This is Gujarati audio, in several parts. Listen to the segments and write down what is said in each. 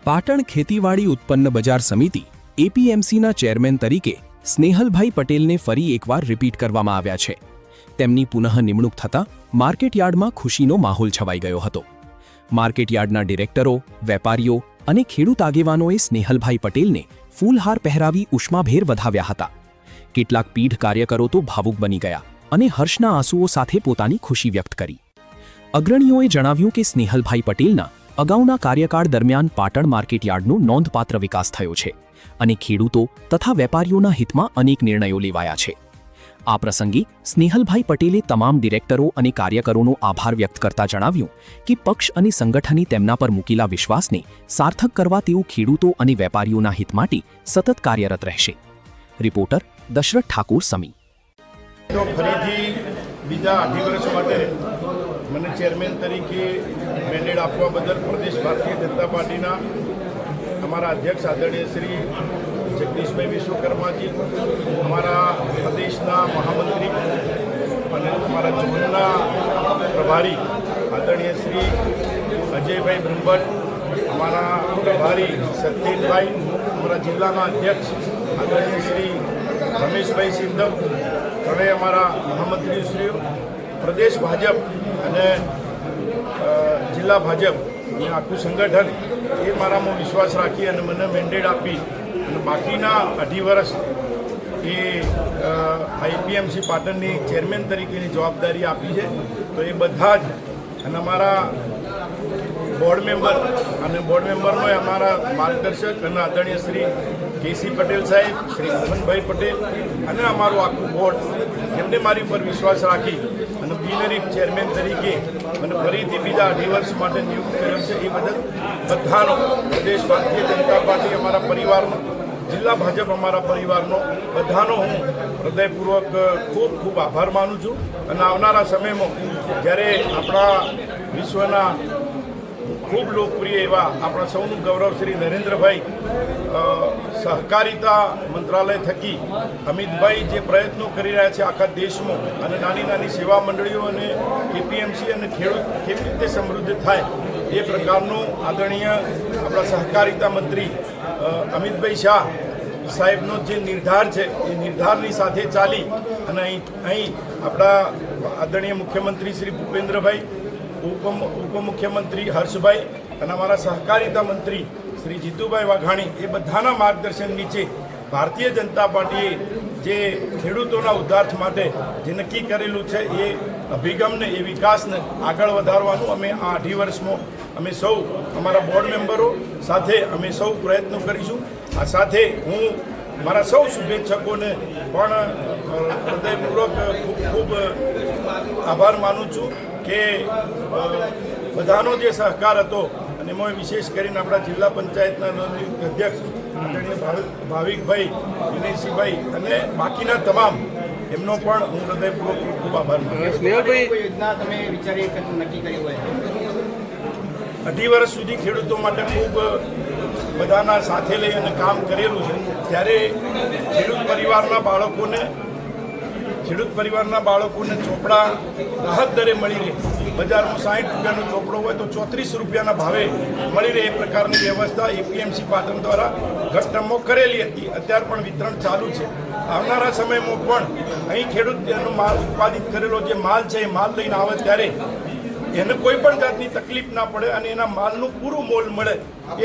પાટણ ખેતીવાડી ઉત્પન્ન બજાર સમિતિ એપીએમસીના ચેરમેન તરીકે સ્નેહલભાઈ પટેલને ફરી એકવાર રિપીટ કરવામાં આવ્યા છે. તેમની પુનઃ નિમણૂક થતાં માર્કેટયાર્ડમાં ખુશીનો માહોલ છવાઈ ગયો હતો. માર્કેટયાર્ડના ડિરેક્ટરો, વેપારીઓ અને ખેડૂત આગેવાનોએ સ્નેહલભાઈ પટેલને ફૂલહાર પહેરાવી ઉષ્માભેર વધાવ્યા હતા. કેટલાક પીઢ કાર્યકરો તો ભાવુક બની ગયા અને હર્ષના આંસુઓ સાથે પોતાની ખુશી વ્યક્ત કરી. અગ્રણીઓએ જણાવ્યું કે સ્નેહલભાઈ પટેલના અગાઉના કાર્યકાળ દરમિયાન પાટણ માર્કેટયાર્ડનો નોંધપાત્ર વિકાસ થયો છે અને ખેડૂતો તથા વેપારીઓના હિતમાં અનેક નિર્ણયો લેવાયા છે. આ પ્રસંગે સ્નેહલભાઈ પટેલે તમામ ડિરેક્ટરો અને કાર્યકરોનો આભાર વ્યક્ત કરતા જણાવ્યું કે પક્ષ અને સંગઠને તેમના પર મૂકેલા વિશ્વાસને સાર્થક કરવા તેઓ ખેડૂતો અને વેપારીઓના હિત માટે સતત કાર્યરત રહેશે. રિપોર્ટર દશરથ ઠાકુર, સમી. ફરીથી બીજા 8 વર્ષ માટે મને ચેરમેન તરીકે મેન્ડેટ આપવા બદલ પ્રદેશ ભારતીય જનતા પાર્ટીના અમારા અધ્યક્ષ આદરણીય શ્રી જગદીશભાઈ વિશ્વકર્માજી, અમારા પ્રદેશના મહામંત્રી અને અમારા ઝોનના પ્રભારી આદરણીય શ્રી અજયભાઈ બ્રહ્મભટ્ટ, અમારા પ્રભારી સત્યેનભાઈ, અમારા જિલ્લાના અધ્યક્ષ આદરણીય શ્રી રમેશભાઈ સિંધવ, ત્રણેય અમારા મહામંત્રીશ્રીઓ, પ્રદેશ ભાજપ અને જિલ્લા ભાજપ અને આખું સંગઠન એ મારામાં વિશ્વાસ રાખી અને મને મેન્ડેટ આપી અને બાકીના 8 વર્ષ એ આઈપીએમસી પાટણની ચેરમેન તરીકેની જવાબદારી આપી છે. તો એ બધા જ અને અમારા બોર્ડ મેમ્બર અને બોર્ડ મેમ્બરનો અમારા માર્ગદર્શક અને આદરણીય શ્રી કેસી પટેલ સાહેબ, શ્રી મોહનભાઈ પટેલ અને અમારું આખું બોર્ડ, એમને મારી ઉપર વિશ્વાસ રાખી અને બિનહરીફ ચેરમેન તરીકે મને ફરીથી બીજા 8 વર્ષ માટે નિયુક્ત કર્યો છે. એ બદલ બધાનો, પ્રદેશ ભારતીય જનતા પાર્ટી અમારા પરિવારનો, જિલ્લા ભાજપ અમારા પરિવારનો, બધાનો હું હૃદયપૂર્વક ખૂબ ખૂબ આભાર માનું છું. અને આવનારા સમયમાં જ્યારે આપણા વિશ્વના ખૂબ લોકપ્રિય એવા આપણા સૌનું ગૌરવ શ્રી નરેન્દ્રભાઈ સહકારિતા મંત્રાલય થકી અમિતભાઈ જે પ્રયત્નો કરી રહ્યા છે આખા દેશમાં અને નાની નાની સેવા મંડળીઓ અને એપીએમસી અને ખેડૂત કેવી રીતે સમૃદ્ધ થાય એ પ્રકારનું આદરણીય આપણા સહકારિતા મંત્રી અમિતભાઈ શાહ સાહેબનો જે નિર્ધાર છે એ નિર્ધારની સાથે ચાલી અને અહીં આપણા આદરણીય મુખ્યમંત્રી શ્રી ભૂપેન્દ્રભાઈ, ઉપમુખ્યમંત્રી હર્ષભાઈ અને અમારા સહકારિતા મંત્રી શ્રી જીતુભાઈ વાઘાણી, એ બધાના માર્ગદર્શન નીચે ભારતીય જનતા પાર્ટીએ જે ખેડૂતોના ઉદ્ધાર માટે જે નક્કી કરેલું છે એ અભિગમને, એ વિકાસને આગળ વધારવાનું અમે આ 8 વર્ષમાં અમે સૌ અમારા બોર્ડ મેમ્બરો સાથે અમે સૌ પ્રયત્નો કરીશું. આ સાથે હું મારા સૌ શુભેચ્છકોને પણ હૃદયપૂર્વક ખૂબ ખૂબ આભાર માનું છું કે બધાનો જે સહકાર હતો અને એમાં વિશેષ કરીને આપણા જિલ્લા પંચાયતના અધ્યક્ષ આદરણીય ભાવિકભાઈ, વિનયસિંહભાઈ અને બાકીના તમામ એમનો પણ હું હૃદયપૂર્વક ખૂબ ખૂબ આભાર માનું છું. યોજના તમે વિચારી નક્કી કરી હોય? 8 વર્ષ સુધી ખેડૂતો માટે ખૂબ બધાના સાથે લઈ અને કામ કરેલું છે. ત્યારે ખેડૂત પરિવારના બાળકોને ચોપડા રાહત દરે મળી રહે. બજારમાં 60 રૂપિયાનો ચોપડો હોય તો 34 રૂપિયાના ભાવે મળી રહે એ પ્રકારની વ્યવસ્થા એપીએમસી પાટણ દ્વારા ગત ટર્મમાં કરેલી હતી. અત્યારે પણ વિતરણ ચાલુ છે. આવનારા સમયમાં પણ અહીં ખેડૂત એનો માલ ઉત્પાદિત કરેલો જે માલ છે એ માલ લઈને આવે ત્યારે એને કોઈ પણ જાતની તકલીફ ના પડે અને એના માલનું પૂરું મોલ મળે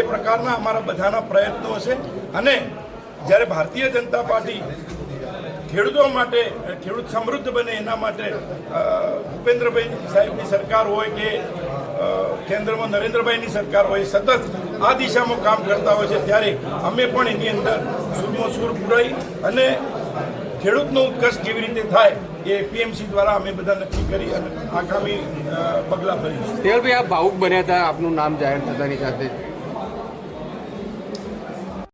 એ પ્રકારના અમારા બધાના પ્રયત્નો હશે. અને જ્યારે ભારતીય જનતા પાર્ટી ખેડૂતો માટે, ખેડૂત સમૃદ્ધ બને એના માટે ભૂપેન્દ્રભાઈ સાહેબની સરકાર હોય કે કેન્દ્રમાં નરેન્દ્રભાઈની સરકાર હોય, સતત આ દિશામાં કામ કરતા હોય છે. ત્યારે અમે પણ એની અંદર સૂરમાં સૂર પુરાઈ અને ખેડૂતનો ઉત્કર્ષ કેવી રીતે થાય એ એપીએમસી દ્વારા અમે બધા નક્કી કરી અને આગામી પગલાં ભરીશું. સ્નેહલભાઈ, આપ ભાવુક બન્યા હતા આપનું નામ જાહેર થતાની સાથે.